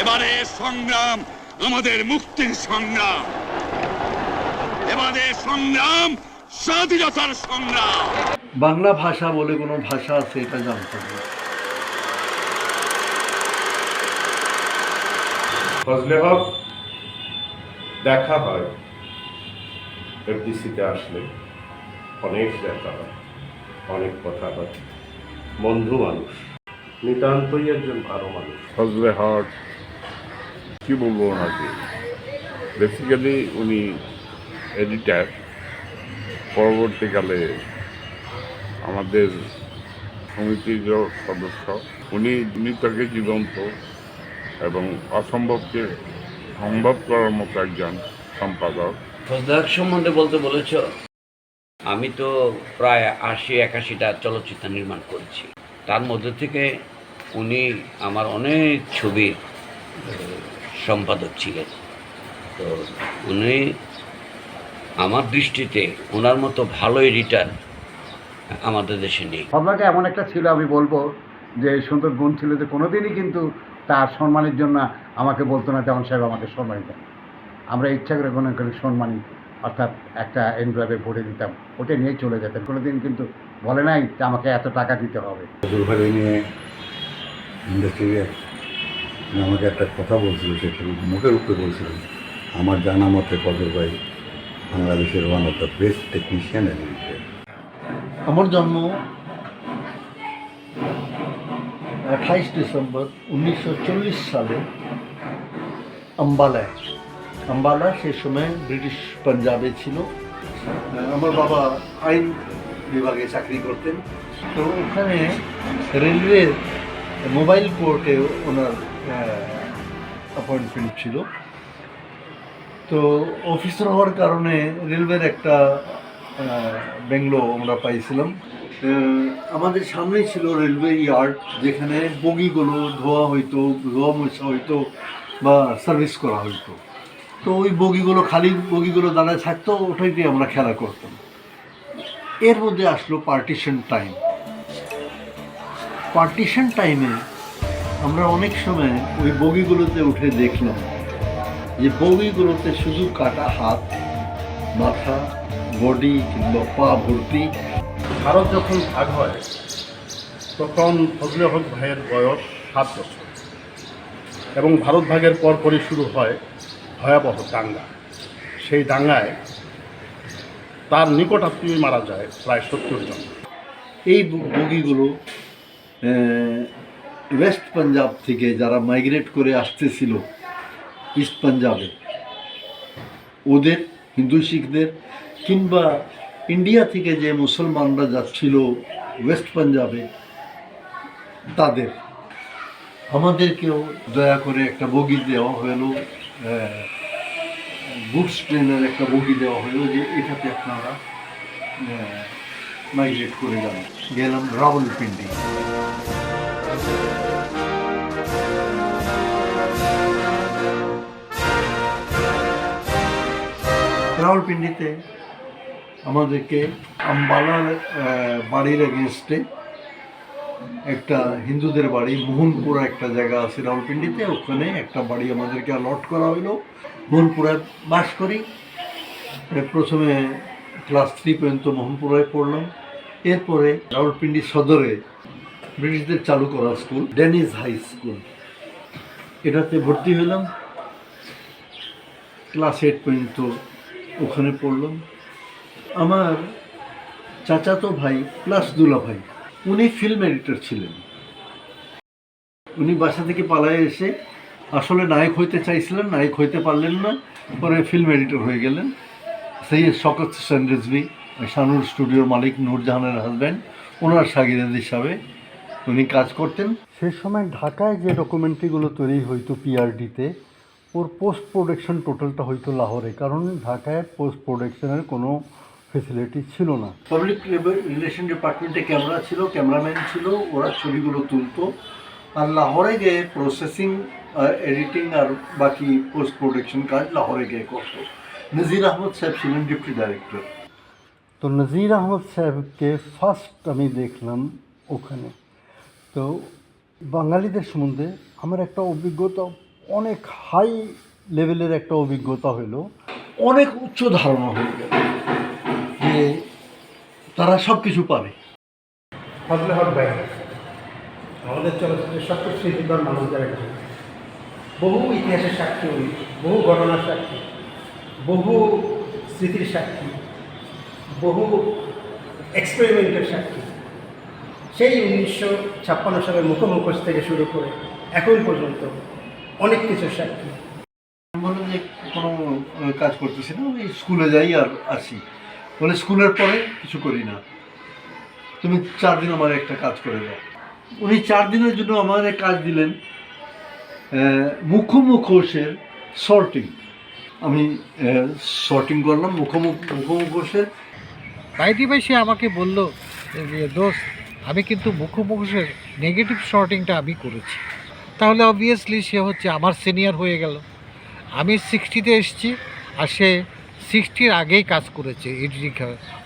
এবারে সংগ্রাম আমাদের মুক্তির সংগ্রাম, এবারে সংগ্রাম স্বাধীনতার সংগ্রাম। বাংলা ভাষা বলে কোনো ভাষা আছে এটা জানতাম না। ফজলে হক দেখা হয় এফডিসিতে আসলে, অনেক দেখা হয়, অনেক কথা হয়। বন্ধু মানুষ, নিতান্তই একজন ভালো মানুষ। ফজলে হক কি বলবো ওনাকে, বেসিক্যালি উনি এডিটার, পরবর্তীকালে আমাদের সমিতির সদস্য। উনি তাকে জীবন্ত এবং অসম্ভবকে সম্ভব করার মতো একজন সম্পাদক। ফজলে হক সম্বন্ধে বলতে বলেছ, আমি তো প্রায় ৮০-৮১টা চলচ্চিত্র নির্মাণ করেছি। তার মধ্যে থেকে উনি আমার অনেক ছবির সম্পাদক ছিলেন। তো উনি আমার দৃষ্টিতে ওনার মতো ভালো এডিটার আমাদের দেশে নেই। ফজলাকে এমন একটা ছিল, আমি বলবো যে সুন্দর গুণ ছিল যে কোনোদিনই কিন্তু তার সম্মানের জন্য আমাকে বলতো না দেওয়ান সাহেব আমাকে সম্মান দেন। আমরা ইচ্ছা করে কোনো সম্মানী অর্থাৎ একটা এনভেলপে ভরে দিতাম, ওটা নিয়েই চলে যেতেন। কোনোদিন কিন্তু বলে নাই যে আমাকে এত টাকা দিতে হবে। দুর্ভাগ্য নিয়ে ইন্ডাস্ট্রিতে আমাকে একটা কথা বলছিল, সেটা মুখের উপরে বলছিলেন, আমার জানা মতে ফজল ভাই বাংলাদেশের one of the best technician and editor. আমার জন্ম 28 ডিসেম্বর 1940 সালে আম্বালায়। আম্বালা সেই সময় ব্রিটিশ পাঞ্জাবে ছিল। আমার বাবা আইন বিভাগে চাকরি করতেন। তো ওখানে রেলওয়ের মোবাইল কোর্টে ওনার অ্যাপয়েন্টমেন্ট ছিল। তো অফিসার হওয়ার কারণে রেলওয়ের একটা বেঙ্গলো আমরা পাইছিলাম। আমাদের সামনেই ছিল রেলওয়ে ইয়ার্ড, যেখানে বগিগুলো ধোয়া মোছা হইতো বা সার্ভিস করা হইতো। তো ওই খালি বগিগুলো দাঁড়ায় থাকতো, ওটাই দিয়ে আমরা খেলা করতাম। এর মধ্যে আসলো পার্টিশন টাইমে আমরা অনেক সময় ওই বগিগুলোতে উঠে দেখলাম যে বগিগুলোতে শুধু কাটা হাত, মাথা, বডি কিংবা পা ভর্তি। ভারত যখন ভাগ হয় তখন ফজলে হক ভাইয়ের বয়স 7 বছর, এবং ভারত ভাগের পরপরই শুরু হয় ভয়াবহ দাঙ্গা। সেই দাঙ্গায় তার নিকট আত্মীয় মারা যায় প্রায় 70 জন। এই বগিগুলো ওয়েস্ট পাঞ্জাব থেকে যারা মাইগ্রেট করে আসতেছিল ইস্ট পাঞ্জাবে, ওদের হিন্দু শিখদের, কিংবা ইন্ডিয়া থেকে যে মুসলমানরা যাচ্ছিল ওয়েস্ট পাঞ্জাবে, তাদের আমাদেরকেও দয়া করে একটা বগি দেওয়া হলো, গুডস ট্রেনের একটা বগি দেওয়া হলো যে এটাতে আপনারা মাইগ্রেট করে গেলাম রাওয়ালপিন্ডি। রাওয়ালপিন্ডিতে আমাদেরকে আম্বালার বাড়ির এগেনস্টে একটা হিন্দুদের বাড়ি, মোহনপুরা একটা জায়গা আছে রাওয়ালপিন্ডিতে, ওখানে একটা বাড়ি আমাদেরকে অলট করা হলো। মোহনপুরায় বাস করি। প্রথমে ক্লাস 3 পর্যন্ত মোহনপুরায় পড়লাম। এরপরে রাওয়ালপিন্ডি সদরে ব্রিটিশদের চালু করা স্কুল, ডেনিস হাই স্কুল, এটাতে ভর্তি হলাম। ক্লাস 8 পর্যন্ত ওখানে পড়লাম। আমার চাচাতো ভাই প্লাস দুলা ভাই, উনি ফিল্ম এডিটর ছিলেন। উনি বাসা থেকে পালায়ে এসে আসলে নায়ক হইতে চাইছিলেন, নায়ক হইতে পারলেন না, পরে ফিল্ম এডিটর হয়ে গেলেন। সেই শকত হোসেন রিজভী, শানুর স্টুডিওর মালিক নূরজাহানের হাজব্যান্ড, ওনার শাগিরদ হিসাবে উনি কাজ করতেন। সেই সময় ঢাকায় যে ডকুমেন্টারিগুলো তৈরি হইতো পিআরডিতে, ওর পোস্ট প্রোডাকশন টোটালটা হইতো লাহোরে, কারণ ঢাকায় পোস্ট প্রোডাকশনের কোনো ফেসিলিটি ছিল না। পাবলিক রিলেশন ডিপার্টমেন্টে ক্যামেরা ছিল, ক্যামেরাম্যান ছিল, ওরা ছবিগুলো তুলতো, আর লাহোরে গিয়ে প্রসেসিং, এডিটিং আর বাকি পোস্ট প্রোডাকশন কাজ লাহোরে গিয়ে করতো। নজির আহমদ সাহেব ছিলেন ডেপুটি ডাইরেক্টর। তো নজির আহমদ সাহেবকে ফার্স্ট আমি দেখলাম ওখানে। তো বাঙালিদের সম্বন্ধে আমার একটা অভিজ্ঞতা অনেক হাই লেভেলের একটা অভিজ্ঞতা হলো, অনেক উচ্চ ধারণা হয়ে গেল যে তারা সব কিছু পারে। ফজলে হক ভাই আমাদের চলচ্চিত্রের সবচেয়ে স্মৃতিকর মানুষদের একজন। বহু ইতিহাসের সাক্ষী উনি, বহু ঘটনার সাক্ষী, বহু স্মৃতির সাক্ষী, বহু এক্সপেরিমেন্টের সাক্ষী। সেই 1956 সালের মুখোমুখোশ থেকে শুরু করে এখন পর্যন্ত অনেক কিছুর সাক্ষী। আমি বললাম যে কোনো কাজ করতেছি না, ওই স্কুলে যাই আর আসি। বলে স্কুলের পরে কিছু করি না, তুমি 4 দিন আমার একটা কাজ করে দাও। উনি 4 দিনের জন্য আমার কাজ দিলেন মুখোমুখোশের সর্টিং। আমি সর্টিং করলাম মুখোমুখোশের। বাইটি ভাই সে আমাকে বলল যে দোস্ত, আমি কিন্তু মুখোমুখোশের নেগেটিভ শর্টিংটা আমি করেছি। তাহলে অবভিয়াসলি সে হচ্ছে আমার সিনিয়র হয়ে গেল। আমি 60-তে এসেছি আর সে 60-র আগেই কাজ করেছে এডিটিং।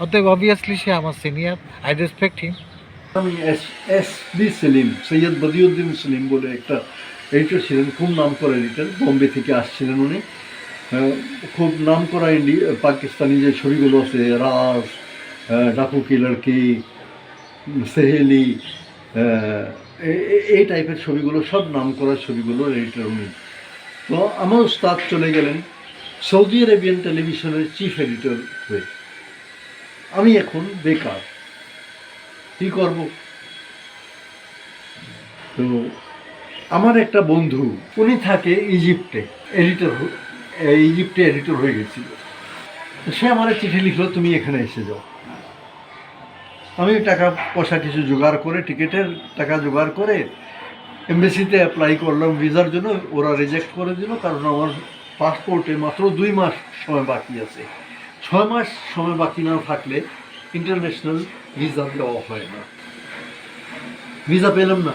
অতএব অবভিয়াসলি সে আমার সিনিয়র, আই রেসপেক্ট হিম। আমি এস.বি. সেলিম, সৈয়দ বদিউদ্দিন সেলিম বলে একটা এডিটর ছিলেন, খুব নাম করা এডিটর, বোম্বে থেকে আসছিলেন উনি। খুব নাম করা পাকিস্তানি যে ছবিগুলো আছে, রাজ, ডাকু কি লড়কি, সেহেলি, এই টাইপের ছবিগুলো, সব নাম করা ছবিগুলোর এডিটর উনি। তো আমার উস্তাদ চলে গেলেন সৌদি আরবিয়ান টেলিভিশনের চিফ এডিটর হয়ে। আমি এখন বেকার, কী করব? তো আমার একটা বন্ধু, উনি থাকে ইজিপ্টে, ইজিপ্টে এডিটর হয়ে গেছিল। সে আমার চিঠি লিখলো, তুমি এখানে এসে যাও। আমি টাকা পয়সা কিছু জোগাড় করে, টিকিটের টাকা জোগাড় করে এমবেসিতে অ্যাপ্লাই করলাম ভিসার জন্য। ওরা রিজেক্ট করে দিল, কারণ আমার পাসপোর্টে মাত্র 2 মাস সময় বাকি আছে। 6 মাস সময় বাকি না থাকলে ইন্টারন্যাশনাল ভিসা দেওয়া হয় না। ভিসা পেলাম না।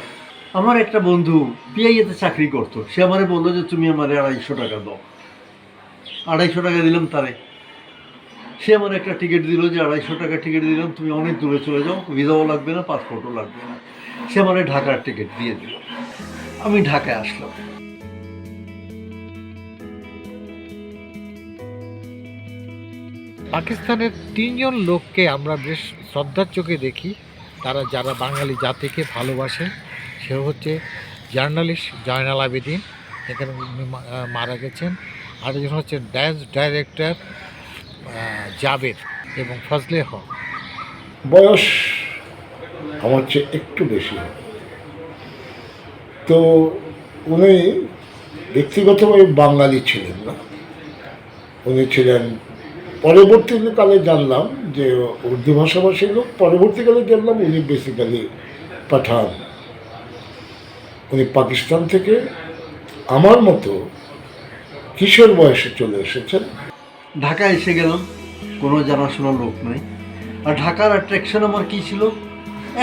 আমার একটা বন্ধু পিআইএতে চাকরি করতো, সে আমারে বললো যে তুমি আমার 250 টাকা দাও। 250 টাকা দিলাম তারে। সে আমার একটা টিকিট দিল যে 250 টাকা টিকিট দিলাম, তুমি অনেক দূরে চলে যাও, ভিসাও লাগবে না, পাসপোর্টও লাগবে না। সে আমার ঢাকার টিকিট দিয়ে দিল, আমি ঢাকায় আসলাম। পাকিস্তানের 3 জন লোককে আমরা বেশ শ্রদ্ধার চোখে দেখি, তারা যারা বাঙালি জাতিকে ভালোবাসে। সে হচ্ছে জার্নালিস্ট জয়নাল আবেদিন, এখানে উনি মারা গেছেন। আরেকজন হচ্ছে ড্যান্স ডাইরেক্টর জাবেদ এবং ফজলে হক। বয়স আমার চেয়ে একটু বেশি হবে। তো উনি ব্যক্তিগতভাবে বাঙালি ছিলেন না, উনি ছিলেন, পরবর্তীকালে জানলাম যে উর্দু ভাষাভাষী লোক। পরবর্তীকালে জানলাম উনি বেসিক্যালি পাঠান। উনি পাকিস্তান থেকে আমার মতো কিশোর বয়সে চলে এসেছেন। ঢাকা এসে গেলাম, কোনো জানাশোনা লোক নাই। আর ঢাকার অ্যাট্রাকশন আমার কী ছিল?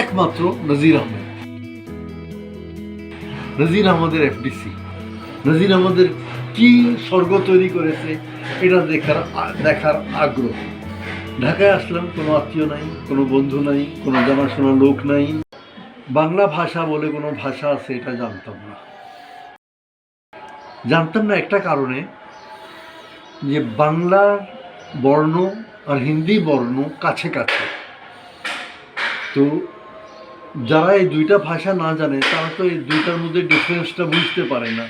একমাত্র নজির আহমেদ। নজির আহমেদের এফডিসি, নজির আহমেদের কি স্বর্গ তৈরি করেছে এটা দেখার আগ্রহ। ঢাকায় আসলাম, কোনো আত্মীয় নাই, কোনো বন্ধু নাই, কোনো জানাশোনা লোক নাই। বাংলা ভাষা বলে কোনো ভাষা আছে এটা জানতাম না একটা কারণে, যে বাংলার বর্ণ আর হিন্দি বর্ণ কাছে কাছে। তো যারা এই 2টা ভাষা না জানে তারা তো এই 2টার মধ্যে ডিফারেন্সটা বুঝতে পারে না।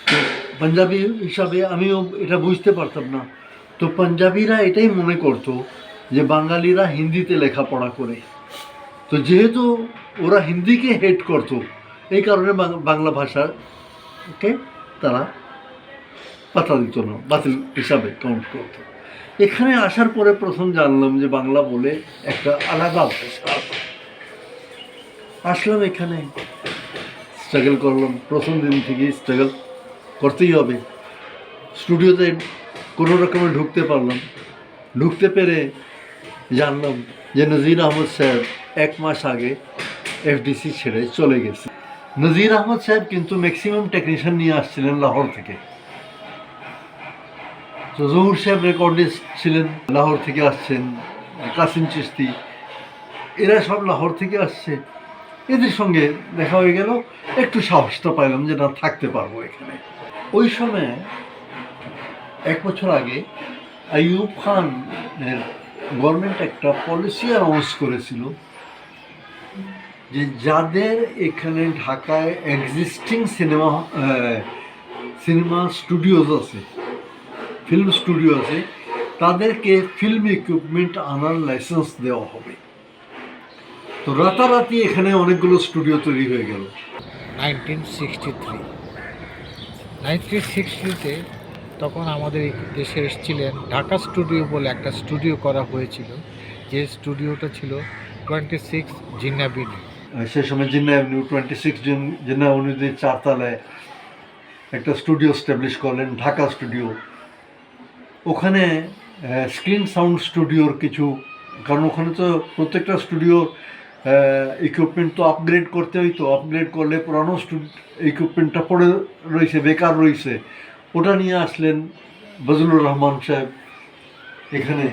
তো পাঞ্জাবি হিসাবে আমিও এটা বুঝতে পারতাম না। তো পাঞ্জাবিরা এটাই মনে করতো যে বাঙালিরা হিন্দিতে লেখাপড়া করে। তো যেহেতু ওরা হিন্দিকে হেট করতো, এই কারণে বাংলা ভাষাকে তারা পাতা দিত না, বাতিল হিসাবে কাউন্ট করত। এখানে আসার পরে প্রথম জানলাম যে বাংলা বলে একটা আলাদা ভাষা। আসলাম এখানে, স্ট্রাগল করলাম, প্রথম দিন থেকেই স্ট্রাগল করতেই হবে। স্টুডিওতে কোনো রকমে ঢুকতে পারলাম, ঢুকতে পেরে জানলাম যে নজির আহমদ সাহেব 1 মাস আগে এফডিসি ছেড়ে চলে গেছে। নজির আহমদ সাহেব কিন্তু ম্যাক্সিমাম টেকনিশিয়ান নিয়ে আসছিলেন লাহোর থেকে। তো জহুর সাহেব রেকর্ডিস্ট ছিলেন, লাহোর থেকে আসছেন, কাসিম চিশতি, এরা সব লাহোর থেকে আসছে। এদের সঙ্গে দেখা হয়ে গেল, একটু সাহসটা পাইলাম যে না, থাকতে পারবো এখানে। ওই সময় 1 বছর আগে আইয়ুব খানের গভর্নমেন্ট একটা পলিসি অ্যানাউন্স করেছিল যে যাদের এখানে ঢাকায় এক্সিস্টিং সিনেমা স্টুডিওজ আছে, ফিল্ম স্টুডিও আছে, তাদেরকে ফিল্ম ইকুইপমেন্ট আনার লাইসেন্স দেওয়া হবে। তো রাতারাতি এখানে অনেকগুলো স্টুডিও তৈরি হয়ে গেল। 1963-তে তখন আমাদের এই দেশে এসেছিলেন ঢাকা স্টুডিও বলে একটা স্টুডিও করা হয়েছিল, যে স্টুডিওটা ছিল 26 জিন্নাহ এভিনিউ। সে সময় জিন্নাহ এভিনিউ 26 জিন্নাহ এভিনিউতে 4 তলায় একটা স্টুডিও স্ট্যাবলিশ করলেন, ঢাকা স্টুডিও। ওখানে স্ক্রিন সাউন্ড স্টুডিওর কিছু, কারণ ওখানে তো প্রত্যেকটা স্টুডিওর ইকুইপমেন্ট তো আপগ্রেড করতে হইতো, আপগ্রেড করলে পুরানো ইকুইপমেন্টটা পড়ে রয়েছে, বেকার রয়েছে। ওটা নিয়ে আসলেন বজলুর রহমান সাহেব এখানে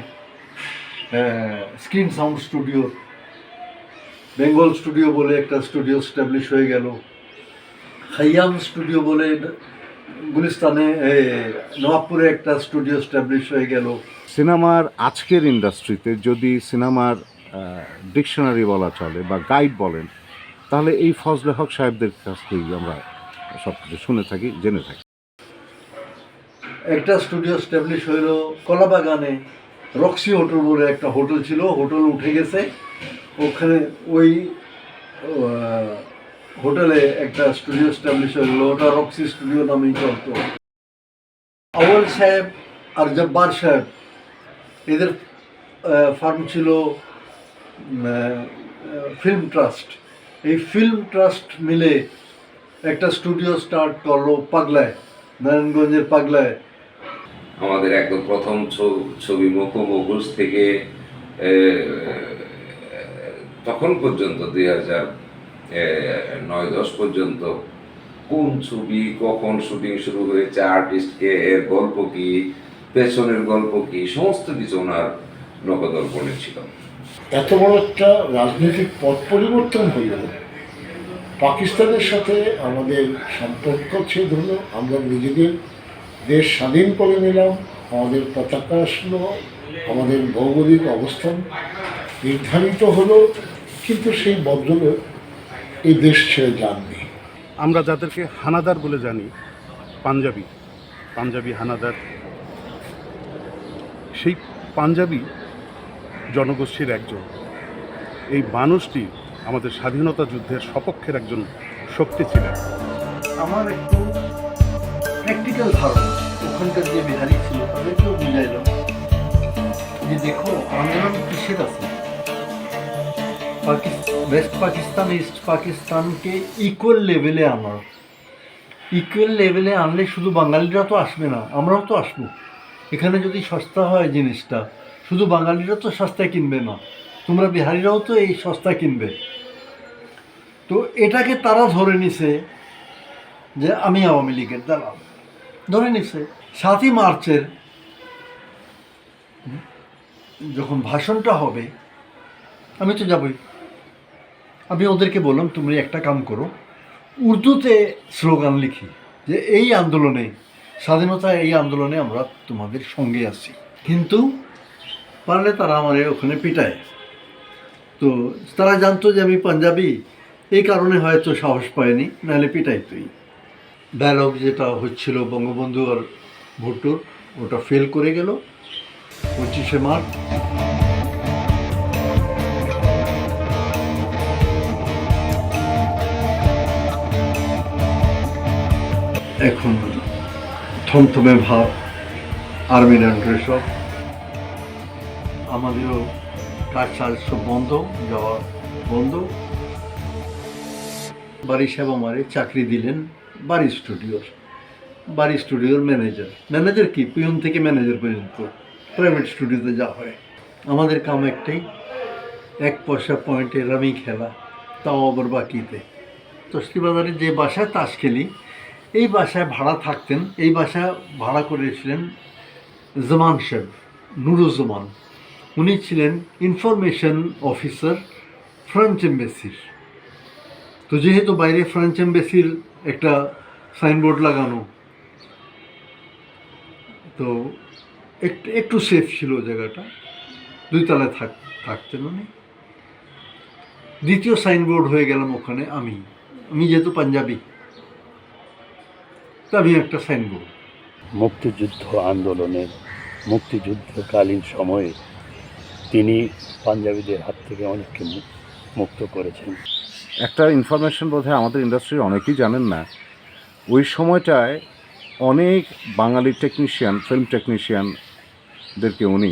screen sound studio, Bengal studio বলে একটা স্টুডিও স্ট্যাবলিশ হয়ে গেল। খাইয়াম স্টুডিও বলে গুলিস্তানে নবাবপুরে একটা স্টুডিও স্ট্যাবলিশ হয়ে গেল। সিনেমার আজকের ইন্ডাস্ট্রিতে যদি সিনেমার ডিকশনারি বলা চলে বা গাইড বলেন, তাহলে এই ফজলে হক সাহেবদের কাছ থেকেই আমরা সব কিছু শুনে থাকি, জেনে থাকি। একটা স্টুডিও স্ট্যাবলিশ হইল কলাবাগানে, রক্সি হোটেল বলে একটা হোটেল ছিল, হোটেল উঠে গেছে, ওখানে ওই হোটেলে একটা স্টুডিও স্ট্যাবলিশ হয়ে ওটা রক্সি স্টুডিও নামেই চলতো। আউয়াল সাহেব আর জব্বার সাহেব এদের ফার্ম ছিল ফিল্ম ট্রাস্ট। এই ফিল্ম ট্রাস্ট মিলে একটা স্টুডিও স্টার্ট করলো পাগলায়, নারায়ণগঞ্জের পাগলায়। আমাদের একদম প্রথম ছবি মুখোশ থেকে তখন পর্যন্ত 2009-10 পর্যন্ত কোন ছবি কখন শুটিং শুরু হয়েছে, আর্টিস্টকে, এর গল্প কি, পেছনের গল্প কি, সমস্ত কিছু ওনার নখদর্পণে ছিল। এত বড় একটা রাজনৈতিক পথ পরিবর্তন হইল, পাকিস্তানের সাথে আমাদের সম্পর্ক ছেদ হলো, আমরা নিজেদের দেশ স্বাধীন করে নিলাম, আমাদের পতাকা আসলো, আমাদের ভৌগোলিক অবস্থান নির্ধারিত হলো, কিন্তু সেই ভদ্রলোক এই দেশ ছেড়ে যাননি। আমরা যাদেরকে হানাদার বলে জানি, পাঞ্জাবি হানাদার, সেই পাঞ্জাবি জনগোষ্ঠীর একজন। এই মানুষটি আমাদের স্বাধীনতা যুদ্ধের সপক্ষের একজন শক্তি ছিলেন। আমার একটু প্র্যাকটিক্যাল ধারণা, ওখানকার যে বিহারি ছিল তাদেরকেও বুঝাইল যে দেখো আন্দোলন কিসের আছে। ওয়েস্ট পাকিস্তান ইস্ট পাকিস্তানকে ইকুয়াল লেভেলে আনার, ইকুয়াল লেভেলে আনলে শুধু বাঙালিরা তো আসবে না, আমরাও তো আসবো। এখানে যদি সস্তা হয় জিনিসটা, শুধু বাঙালিরা তো সস্তায় কিনবে না, তোমরা বিহারিরাও তো এই সস্তা কিনবে। তো এটাকে তারা ধরে নিছে যে আমি আওয়ামী লীগের দালাল, ধরে নিছে। 7ই মার্চের যখন ভাষণটা হবে, আমি তো যাবই। আমি ওদেরকে বললাম তুমি একটা কাম করো, উর্দুতে স্লোগান লিখি যে এই আন্দোলনে, স্বাধীনতা এই আন্দোলনে আমরা তোমাদের সঙ্গে আছি। কিন্তু পারলে তারা আমার ওখানে পিটায়। তো তারা জানতো যে আমি পাঞ্জাবি, এই কারণে হয়তো সাহস পায়নি, নাহলে পিটাইতই। ডায়লগ যেটা হচ্ছিল বঙ্গবন্ধু আর ভুট্টোর, ওটা ফেল করে গেল 25শে মার্চ। এখন থমথমে ভাব, আর্মির আন্ডারে সব, আমাদেরও কাজ সাজ সব বন্ধ, যাওয়া বন্ধ। বাড়ি সাহেব আমারে চাকরি দিলেন বাড়ি স্টুডিওর ম্যানেজার কি পিয়ন থেকে ম্যানেজার পর্যন্ত প্রাইভেট স্টুডিওতে যা হয়। আমাদের কাম একটাই, 1 পয়সা পয়েন্টে রামি খেলা, তাও আবার বাকিতে। তস্তিবাজারে যে বাসায় তাস খেলি, এই বাসায় ভাড়া থাকতেন, এই বাসা ভাড়া করেছিলেন জামান সাহেব, নুরুজ্জামান। উনি ছিলেন ইনফরমেশন অফিসার ফ্রেঞ্চ এম্বাসির। তো যেহেতু বাইরে ফ্রেঞ্চ এম্বাসির একটা সাইনবোর্ড লাগানো, তো একটু সেফ ছিল জায়গাটা, 2 তলায় থাকতেন উনি। দ্বিতীয় সাইনবোর্ড হয়ে গেলাম ওখানে আমি যেহেতু পাঞ্জাবি, তো আমি একটা সাইনবোর্ড। মুক্তিযুদ্ধ আন্দোলনের মুক্তিযুদ্ধকালীন সময়ে তিনি পাঞ্জাবিদের হাত থেকে অনেককে মুক্ত করেছেন। একটা ইনফরমেশন বোধহয় আমাদের ইন্ডাস্ট্রির অনেকেই জানেন না, ওই সময়টায় অনেক বাঙালি টেকনিশিয়ান, ফিল্ম টেকনিশিয়ানদেরকে উনি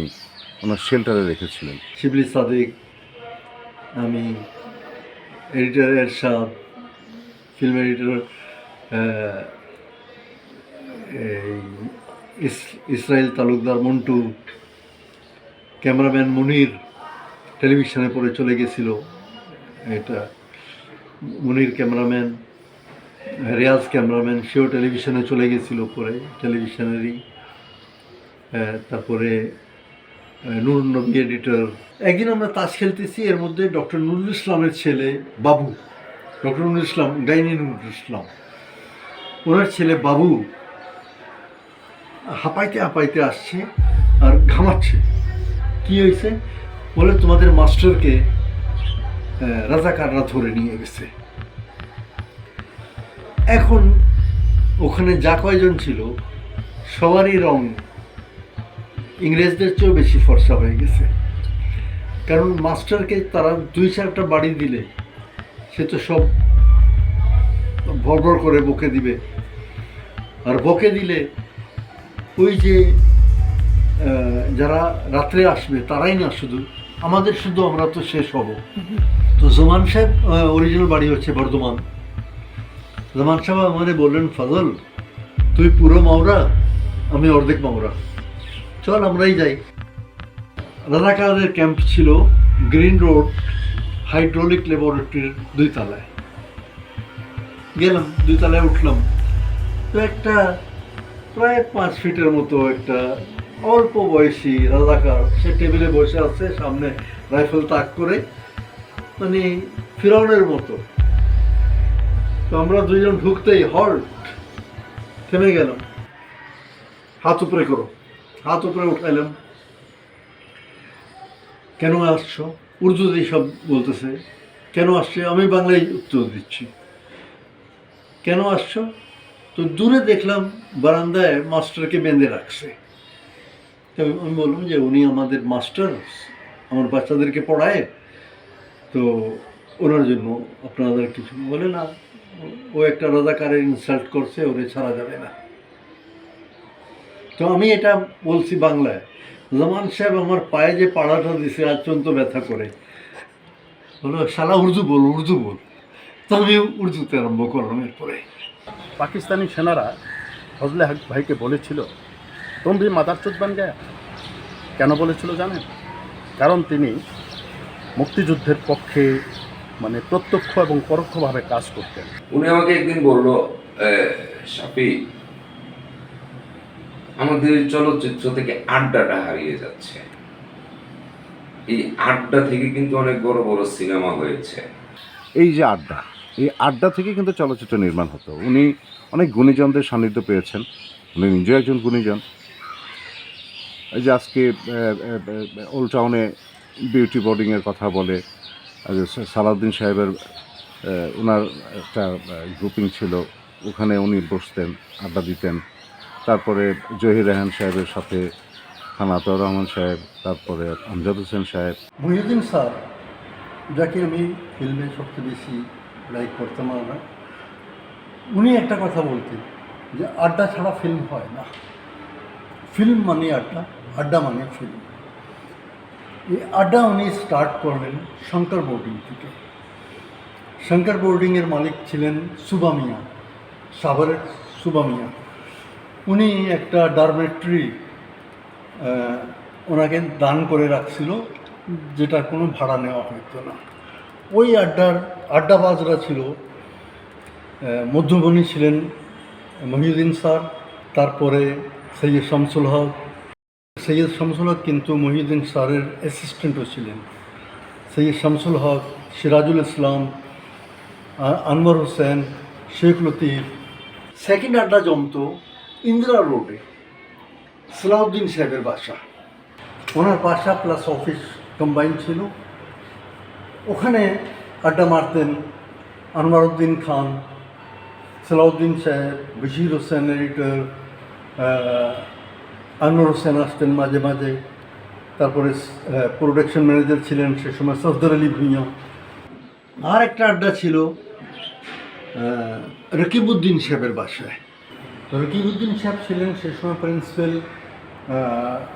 ওনার শেল্টারে রেখেছিলেন। শিবলি সাদিক, আমি, editor Ershad, film editor Israel Talukdar Montu, cameraman Munir টেলিভিশনে পরে চলে গেছিল, এটা মুনির ক্যামেরাম্যান, রিয়াজ ক্যামেরাম্যান, সেও টেলিভিশনে চলে গেছিল পরে, টেলিভিশনেরই। তারপরে নুর নবী এডিটর। একদিন আমরা তাস খেলতেছি, এর মধ্যে ডক্টর নুরুল ইসলামের ছেলে বাবু, ডক্টর নুরুল ইসলাম, গাইনি নুরুল ইসলাম, ওনার ছেলে বাবু হাঁপাইতে হাঁপাইতে আসছে আর ঘামাচ্ছে। কি হয়েছে বলে, তোমাদের মাস্টারকে রাজাকাররা ধরে নিয়ে গেছে। এখন ওখানে যা কয়জন ছিল সবারই রং ইংরেজদের চেয়েও বেশি ফর্সা হয়ে গেছে, কারণ মাস্টারকে তারা 2-4টা বাড়ি দিলে সে তো সব ভরভর করে বকে দিবে, আর বকে দিলে ওই যে যারা রাত্রে আসবে তারাই না, শুধু আমরা তো শেষ হব। তো জমান সাহেব অরিজিনাল বাড়ি হচ্ছে বর্ধমান। জমান সাহেব আমাদের বললেন, ফজল তুই পুরো মাওরা, আমি অর্ধেক মাওরা, চল আমরাই যাই। রাজাকারদের ক্যাম্প ছিল গ্রিন রোড হাইড্রোলিক ল্যাবরেটরির 2 তলায়। গেলাম, 2 তলায় উঠলাম, তো একটা প্রায় 5 ফিটের মতো একটা অল্প বয়সী রাজাকার, সে টেবিলে বসে আছে, সামনে রাইফেল তাক করে, মানে ফিরাউনের মতো। তো আমরা 2 জন ঢুকতেই হল্ট, থেমে গেলাম, হাত উপরে করো, হাত উপরে উঠাইলাম। কেন আসছো? উর্দুতেই সব বলতেছে। কেন আসছে? আমি বাংলায় উত্তর দিচ্ছি, কেন আসছো? তো দূরে দেখলাম বারান্দায় মাস্টারকে বেঁধে রাখছে। তো আমি বললাম যে উনি আমাদের মাস্টার, আমার বাচ্চাদেরকে পড়ায়, তো ওনার জন্য আপনাদের কিছু। বলে না, ও একটা রাজাকারের ইনসাল্ট করছে, ওরে ছাড়া যাবে না। তো আমি এটা বলছি বাংলায়। জমান সাহেব আমার পায়ে যে পাড়াটা দিছে আজ পর্যন্ত ব্যথা করে, বলো শালা উর্দু বল, উর্দু বল। তো আমি উর্দুতে আরম্ভ করলাম। এরপরে পাকিস্তানি সেনারা ফজলে হক ভাইকে বলেছিল, তুম ভি মাদারচোদ বান গায়া। কেন বলেছিল জানেন? কারণ তিনি মুক্তিযুদ্ধের পক্ষে মানে প্রত্যক্ষ এবং পরোক্ষভাবে কাজ করতেন। উনি আমাকে একদিন বলল, শাফি, আমাদের চলচ্চিত্র থেকে আড্ডাটা হারিয়ে যাচ্ছে। এই আড্ডা থেকে কিন্তু অনেক বড় বড় সিনেমা হয়েছে। এই যে আড্ডা, এই আড্ডা থেকে কিন্তু চলচ্চিত্র নির্মাণ হতো। উনি অনেক গুণীজনদের সান্নিধ্য পেয়েছেন, উনি নিজেও একজন গুণীজন। এই যে আজকে ওল্ড টাউনে বিউটি বোর্ডিংয়ের কথা বলে, সালাউদ্দিন সাহেবের ওনার একটা গ্রুপিং ছিল, ওখানে উনি বসতেন, আড্ডা দিতেন। তারপরে জহির রেহান সাহেবের সাথে খানাতুর রহমান সাহেব, তারপরে আমজাদ হোসেন সাহেব। মহিউদ্দিন স্যার, যাকে আমি ফিল্মে সবচেয়ে বেশি লাইক করতাম না, উনি একটা কথা বলতেন যে আড্ডা ছাড়া ফিল্ম হয় না। ফিল্ম মানে আড্ডা, আড্ডা মানে ফিল্ম। এই আড্ডা উনি স্টার্ট করলেন শঙ্কর বোর্ডিং থেকে। শঙ্কর বোর্ডিংয়ের মালিক ছিলেন সুবা মিয়া, সাভারের সুবা মিয়া। উনি একটা ডরমেটরি ওনাকে দান করে রাখছিল, যেটা কোনো ভাড়া নেওয়া হতো না। ওই আড্ডাবাজরা ছিল, মধ্যমণি ছিলেন মহিউদ্দিন স্যার, তারপরে সৈয়দ শামসুল হক। সৈয়দ শামসুল হক কিন্তু মহিউদ্দিন স্যারের অ্যাসিস্ট্যান্টও ছিলেন। সৈয়দ শামসুল হক, সিরাজুল ইসলাম, আনওয়ার হোসেন, শেখ লতিফ। সেকেন্ড আড্ডা জমতো ইন্দিরা রোডে, সালাউদ্দিন সাহেবের বাসা। ওনার বাসা প্লাস অফিস কম্বাইন ছিল। ওখানে আড্ডা মারতেন আনোয়ারউদ্দিন খান, সালাউদ্দিন সাহেব, বশির হোসেন এডিটর, আনোয়ার হোসেন আসতেন মাঝে মাঝে। তারপরে প্রোডাকশন ম্যানেজার ছিলেন সে সময় সফদর আলী ভুঁইয়া। আর একটা আড্ডা ছিল রকিবউদ্দিন সাহেবের বাসায়। রকিবউদ্দিন সাহেব ছিলেন সে সময় প্রিন্সিপাল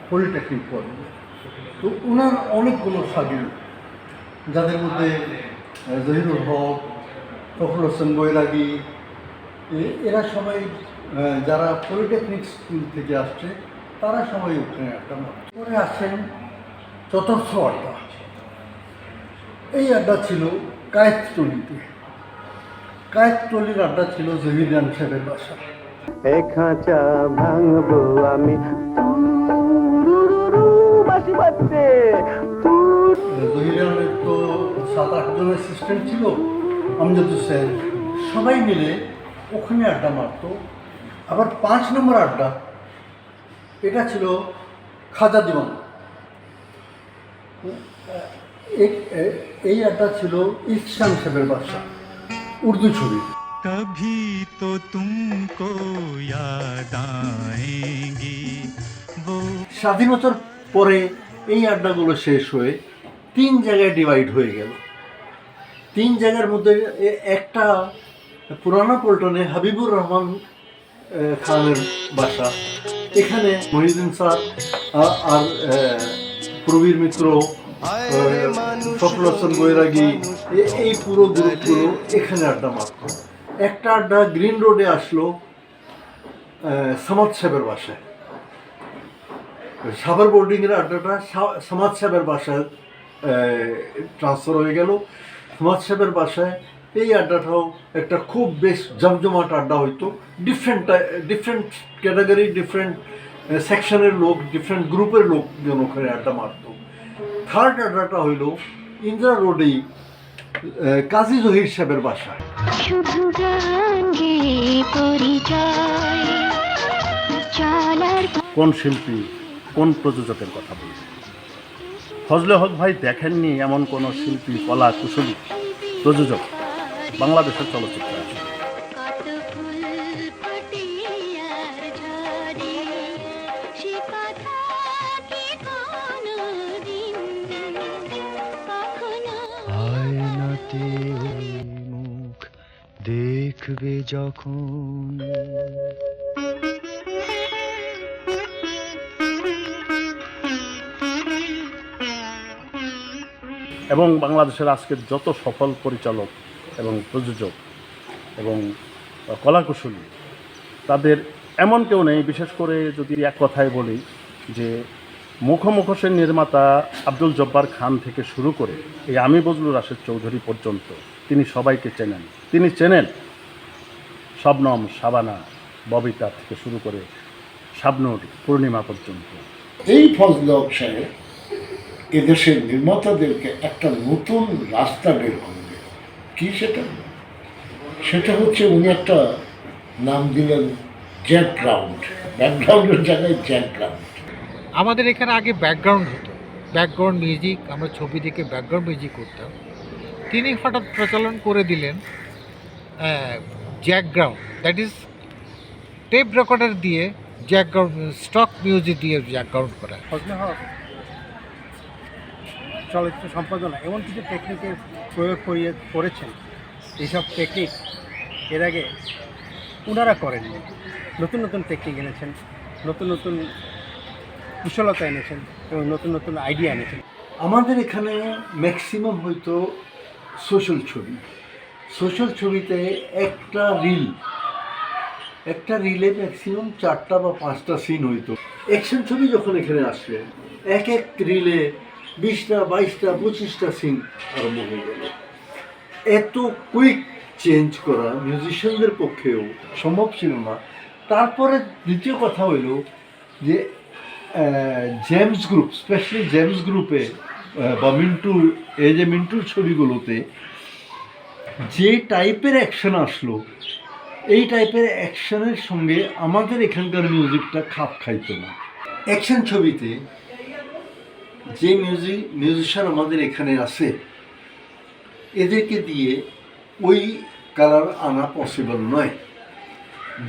পলিটেকনিক কলেজে। তো ওনার অনেকগুলো শাগির, যাদের মধ্যে জহিরুল হক, ফখরুল হোসেন বৈরাগী, এরা সবাই যারা পলিটেকনিক স্কুল থেকে আসছে তারা সবাই ওখানে আড্ডা মারে। পরে আসেন চতুর্থ আড্ডা। এই আড্ডা ছিল কায়েততলিতে। কায়েততলির আড্ডা ছিল জহিরান সাহেবের বাসা। খাঁচা ভাঙবো আমি জহিরানের তো 7-8 জন অ্যাসিস্ট্যান্ট ছিল, আমজাদ হোসেন, সবাই মিলে ওখানে আড্ডা মারত। আবার 5 নম্বর আড্ডা, এটা ছিল খাজা দিওয়ান। এই আড্ডা ছিল ইহসান সাহেবের বাসা, উর্দু ছবি। कभी तो तुमको याद आएंगी वो। স্বাধীনতার পরে এই আড্ডাগুলো শেষ হয়ে 3 জায়গায় ডিভাইড হয়ে গেল। 3 জায়গার মধ্যে একটা পুরানা পল্টনে হাবিবুর রহমান খানের বাসা। এখানে মহিউদ্দিন স্যার আর প্রবীর মিত্র, ফখরুল হোসেন বৈরাগী, এই পুরো গ্রুপগুলো এখানে আড্ডা মারত। একটা আড্ডা গ্রিন রোডে আসলো সামাদ সাহেবের বাসায়। সাভার বোর্ডিংয়ের আড্ডাটা সামাদ সাহেবের বাসায় ট্রান্সফার হয়ে গেল। সামাদ সাহেবের বাসায় এই আড্ডাটাও একটা খুব বেশ জমজমাট আড্ডা হইতো। ডিফারেন্ট ক্যাটাগরি, ডিফারেন্ট সেকশনের লোক, ডিফারেন্ট গ্রুপের লোকজন ওখানে আড্ডা মারত। থার্ড আড্ডাটা হইল ইন্দিরা রোডেই কাজী জহির সাহেবের বাসা। কোন শিল্পী, কোন প্রযোজকের কথা বলবেন? ফজলে হক ভাই দেখেননি এমন কোন শিল্পী, কলা কুশলী, প্রযোজক বাংলাদেশের চলচ্চিত্রে আছে? আয়নাতে ওই মুখ দেখবে যখন। এবং বাংলাদেশের আজকের যত সফল পরিচালক এবং প্রযোজক এবং কলাকুশলী, তাদের এমন কেউ নেই, বিশেষ করে যদি এক কথায় বলি যে মুখোমুখোশের নির্মাতা আব্দুল জব্বার খান থেকে শুরু করে এই আমি বজলুর রাশেদ চৌধুরী পর্যন্ত তিনি সবাইকে চেনেন। তিনি চেনেন শবনম, শাবানা, ববিতা থেকে শুরু করে শাবনূর, পূর্ণিমা পর্যন্ত। এই ফজলে হক সাহেব এদেশের নির্মাতাদেরকে একটা নতুন রাস্তা বের করে দিল। কি সেটা? সেটা হচ্ছে উনি একটা নাম দিলেন জ্যাকগ্রাউন্ড। ব্যাকগ্রাউন্ডের জায়গায় জ্যাকগ্রাউন্ড। আমাদের এখানে আগে ব্যাকগ্রাউন্ড হতো, ব্যাকগ্রাউন্ড মিউজিক, আমরা ছবি দেখে ব্যাকগ্রাউন্ড মিউজিক করতাম। তিনি হঠাৎ প্রচলন করে দিলেন জ্যাকগ্রাউন্ড, দ্যাট ইজ টেপ রেকর্ডার দিয়ে জ্যাকগ্রাউন্ড, স্টক মিউজিক দিয়ে জ্যাকগ্রাউন্ড করা। ফজলে হক চলচ্চিত্র সম্পাদনা এমন কিছু টেকনিকের প্রয়োগ করেছেন, এইসব টেকনিক এর আগে ওনারা করেননি। নতুন নতুন টেকনিক এনেছেন, নতুন নতুন কুশলতা এনেছেন এবং নতুন নতুন আইডিয়া এনেছেন। আমাদের এখানে ম্যাক্সিমাম হয়তো সোশ্যাল ছবি। সোশ্যাল ছবিতে একটা রিলে ম্যাক্সিমাম 4টা বা 5টা সিন হইতো। অ্যাকশন ছবি যখন এখানে আসবে এক রিলে 20টা, 22টা, 25টা সিন আরম্ভ হয়ে গেল। এত কুইক চেঞ্জ করা মিউজিশিয়ানদের পক্ষেও সম্ভব ছিল না। তারপরে দ্বিতীয় কথা হইল যে জেমস গ্রুপ, স্পেশালি জেমস গ্রুপে বা মিন্টুর ছবিগুলোতে যে টাইপের অ্যাকশন আসলো, এই টাইপের অ্যাকশনের সঙ্গে আমাদের এখানকার মিউজিকটা খাপ খাইতো না। অ্যাকশন ছবিতে যে মিউজিশিয়ান আমাদের এখানে আছে, এদেরকে দিয়ে ওই কালার আনা পসিবল নয়।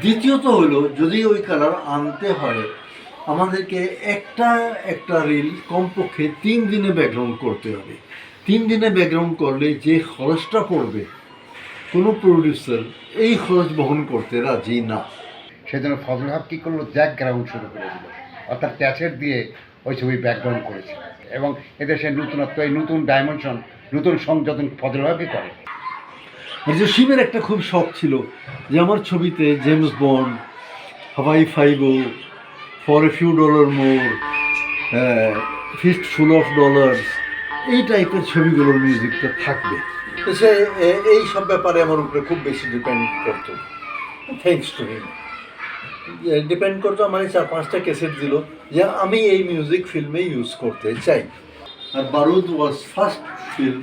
দ্বিতীয়ত হলো, যদি ওই কালার আনতে হয় আমাদেরকে একটা রিল কমপক্ষে 3 দিনে ব্যাকগ্রাউন্ড করতে হবে। 3 দিনে ব্যাকগ্রাউন্ড করলে যে খরচটা পড়বে, কোনো প্রডিউসার এই খরচ বহন করতে রাজি না। সেজন্য ফজলুল হক কী করলো, ব্যাকগ্রাউন্ড শুরু করে দিল, অর্থাৎ ক্যাসেট দিয়ে ওই ছবি ব্যাকগ্রাউন্ড করেছে। এবং এদেশে নতুনত্ব, এই নতুন ডাইমেনশন, নতুন সংযোজন ফজলুল হকই করে। শিবের একটা খুব শখ ছিল যে আমার ছবিতে James Bond, Hawaii 5-0, for a few dollar more, fistful of dollars, এই টাইপের ছবিগুলোর মিউজিকটা থাকবে। সে এই সব ব্যাপারে আমার উপরে খুব বেশি ডিপেন্ড করতো। থ্যাঙ্কস টু হিম ডিপেন্ড করতো। আমার 4-5টা ক্যাসেট দিল যে আমি এই মিউজিক ফিল্মে ইউজ করতে চাই। আর বারুদ ওয়াজ ফার্স্ট ফিল্ম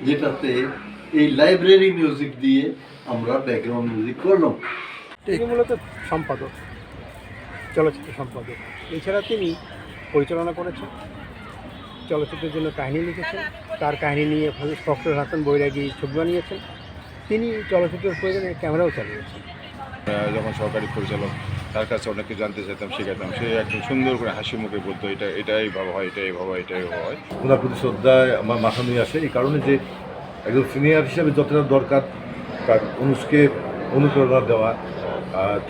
যেটাতে এই লাইব্রেরি মিউজিক দিয়ে আমরা ব্যাকগ্রাউন্ড মিউজিক করলাম। তিনি মূলত সম্পাদক, চলচ্চিত্র সম্পাদক। এছাড়া তিনি পরিচালনা করেছেন, চলচ্চিত্রের জন্য কাহিনী লিখেছেন, তার কাহিনী নিয়ে ফখরুল হাসান বৈরাগী ছবি বানিয়েছেন। তিনি চলচ্চিত্রের প্রয়োজনে ক্যামেরাও চালিয়েছেন। যখন সহকারী পরিচালক, তার কাছে অনেক কিছু জানতে চাইতাম, শেখাতাম। সে একদম সুন্দর করে হাসি মুখে বলতো, এটাই ভাবা হয়, এটাই ভাবা, এটাই ভাবা হয়। ওনার প্রতি শ্রদ্ধায় আমার মাথা নিয়ে আসে, এই কারণে যে একজন সিনিয়র হিসাবে যতটা দরকার তার অনুষ্কে অনুপ্রেরণা দেওয়া,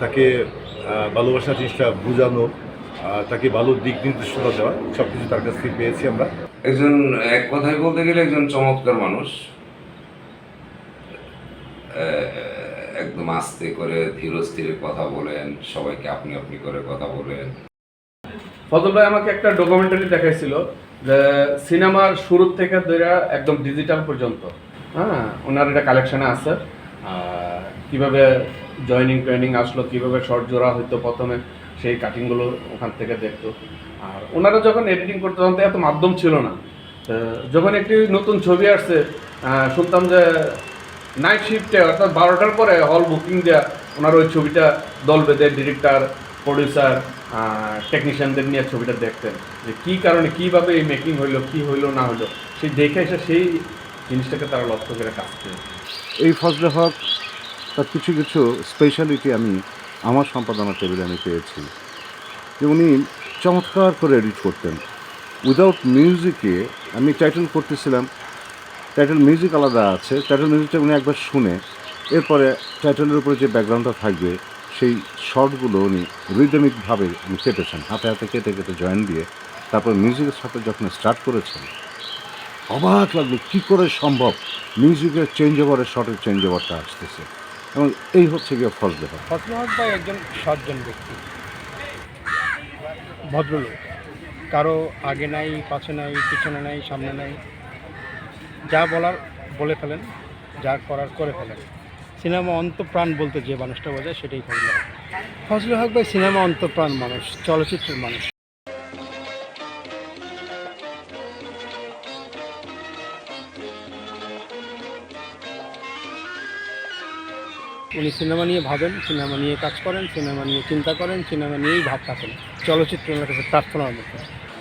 তাকে ভালোবাসা জিনিসটা বোঝানো, তাকে ভালো দিক নির্দেশনা দেওয়া, সব কিছু তার কাছ থেকে পেয়েছি আমরা। একজন, এক কথায় বলতে গেলে একজন চমৎকার মানুষ। একদম আস্তে করে ধীর স্থিরে কথা বলেন, সবাইকে আপনি আপনি করে কথা বলেন। ফজল ভাই আমাকে একটা ডকুমেন্টারি দেখাইছিল যে সিনেমার শুরু থেকে ধরে একদম ডিজিটাল পর্যন্ত, হ্যাঁ, ওনার এটা কালেকশানে আছে। কীভাবে জয়েনিং ট্রেনিং আসলো, কীভাবে শর্ট জোড়া হইতো প্রথমে, সেই কাটিংগুলো ওখান থেকে দেখতো। আর ওনারা যখন এডিটিং করতে তখন তো এত মাধ্যম ছিল না। যখন একটি নতুন ছবি আসছে, শুনতাম যে নাইট শিফটে অর্থাৎ 12টার পরে হল বুকিং দেওয়া, ওনার ওই ছবিটা দল বেঁধে ডিরেক্টর, প্রডিউসার, টেকনিশিয়ানদের নিয়ে ছবিটা দেখতেন যে কী কারণে, কীভাবে এই মেকিং হইলো, কী হইলো না হইলো, সেই দেখে এসে সেই জিনিসটাকে তারা লক্ষ্য করে কাজ করে। এই ফজলে হক তার কিছু কিছু স্পেশালিটি আমি আমার সম্পাদনা টেবিলে আমি পেয়েছি, যে উনি চমৎকার করে এডিট করতেন উইদাউট মিউজিকে। আমি টাইটেল করতেছিলাম, টাইটেল মিউজিক আলাদা আছে, টাইটেল মিউজিকটা উনি একবার শুনে এরপরে টাইটেলের উপরে যে ব্যাকগ্রাউন্ডটা থাকবে সেই শর্টগুলো উনি রিদমিকভাবে উনি কেটেছেন, হাতে হাতে কেটে কেটে জয়েন দিয়ে তারপর মিউজিকের সাথে যখন স্টার্ট করেছেন, অবাক লাগলো কী করে সম্ভব মিউজিকের চেঞ্জ ওভারের শর্টের চেঞ্জ ওভারটা আসতেছে। এবং এই হচ্ছে গিয়ে ফজলে হক। ফজলুল হক ভাই একজন সজ্জন ব্যক্তি, ভদ্রলোক, কারো আগে নাই, পাশে নাই, পিছনে নাই, সামনে নাই, যা বলার বলে ফেলেন, যা করার করে ফেলেন। সিনেমা অন্তঃপ্রাণ বলতে যে মানুষটা বোঝায় সেটাই ফজলুল হক। ফজলুল হক ভাই সিনেমা অন্তঃপ্রাণ মানুষ, চলচ্চিত্রের মানুষ। উনি সিনেমা নিয়ে ভাবেন, সিনেমা নিয়ে কাজ করেন, সিনেমা নিয়ে চিন্তা করেন, সিনেমা নিয়েই ভাব থাকেন। চলচ্চিত্র ওনার কাছে প্রার্থনার মতো।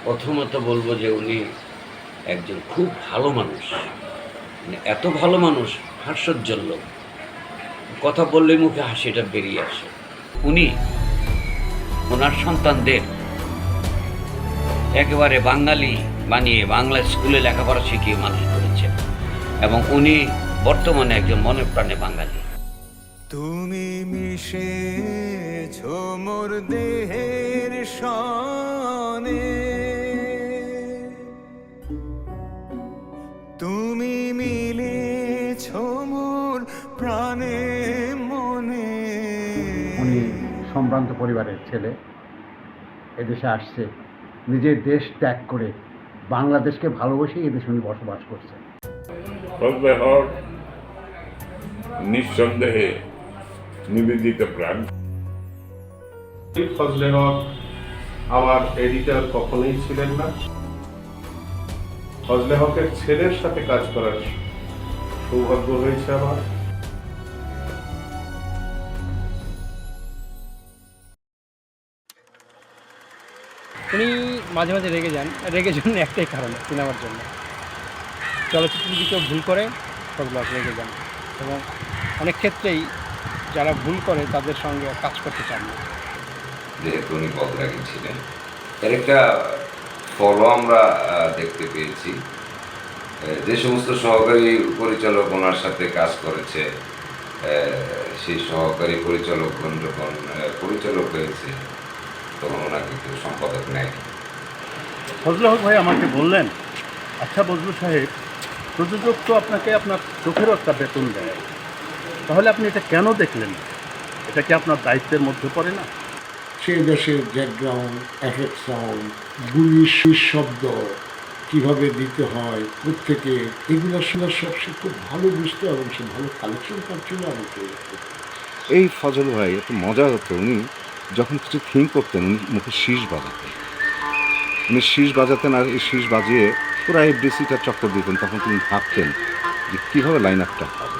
প্রথমত বলবো যে উনি একজন খুব ভালো মানুষ, মানে এত ভালো মানুষ, হাস্যোজ্জ্বল লোক, কথা বললে মুখে হাসিটা বেরিয়ে আসে। উনি ওনার সন্তানদের একেবারে বাঙালি বানিয়ে বাংলা স্কুলে লেখাপড়া শিখিয়ে মানুষ করেছেন, এবং উনি বর্তমানে একজন মনে প্রাণে বাঙালি। তুমি মিশেছো মোর দেহের সনে, তুমি মিলেছো মোর প্রাণে মনে। উনি সম্ভ্রান্ত পরিবারের ছেলে, এদেশে আসছে, নিজের দেশ ত্যাগ করে বাংলাদেশকে ভালোবেসেই এদেশে উনি বসবাস করছেন। ফজলে হক নিঃসন্দেহে নিবেদিত প্রাণ। ফজলে হক আমার এডিটর কখনোই ছিলেন না। ফজলে হকের ছেলের সাথে কাজ করার সৌভাগ্য হয়েছে আমার। উনি মাঝে মাঝে রেগে যান, রেগে যান একটাই কারণে, সিনেমার জন্য। চলচ্চিত্র যদি কেউ ভুল করে ফজলুল হক রেগে যান, এবং অনেক ক্ষেত্রেই যারা ভুল করে তাদের সঙ্গে কাজ করতে চান না। যেহেতু উনি বদরাগী ছিলেন, এর একটা ফলও আমরা দেখতে পেয়েছি। যে সমস্ত সহকারী পরিচালক ওনার সাথে কাজ করেছে, সেই সহকারী পরিচালকগণ যখন পরিচালক হয়েছে তখন ওনাকে কেউ সম্পাদক নেয়। ফজলুল হক ভাই আমাকে বললেন, আচ্ছা বজলু সাহেব, প্রযোজক তো আপনাকে আপনার চোখেরও একটা বেতন দেয়, তাহলে আপনি এটা কেন দেখলেন? এটা কি আপনার দায়িত্বের মধ্যে পড়ে না? সে দেশের ব্যাকগ্রাউন্ড, এফেক্ট সাউন্ড, গুলির শব্দ কীভাবে দিতে হয় প্রত্যেকে, এগুলো শোনার সব সে খুব ভালো বুঝতো এবং সে ভালো কালেকশন করছিল আমাকে। এই ফজল ভাই একটু মজা হতো, উনি যখন কিছু থিঙ্ক করতেন উনি মুখে শীষ বাজাতেন। উনি শীষ বাজাতেন আর এই শীষ বাজিয়ে পুরো এফডিসিটা চক্কর দিতেন। তখন তিনি ভাবতেন যে কীভাবে লাইন আপটা হবে।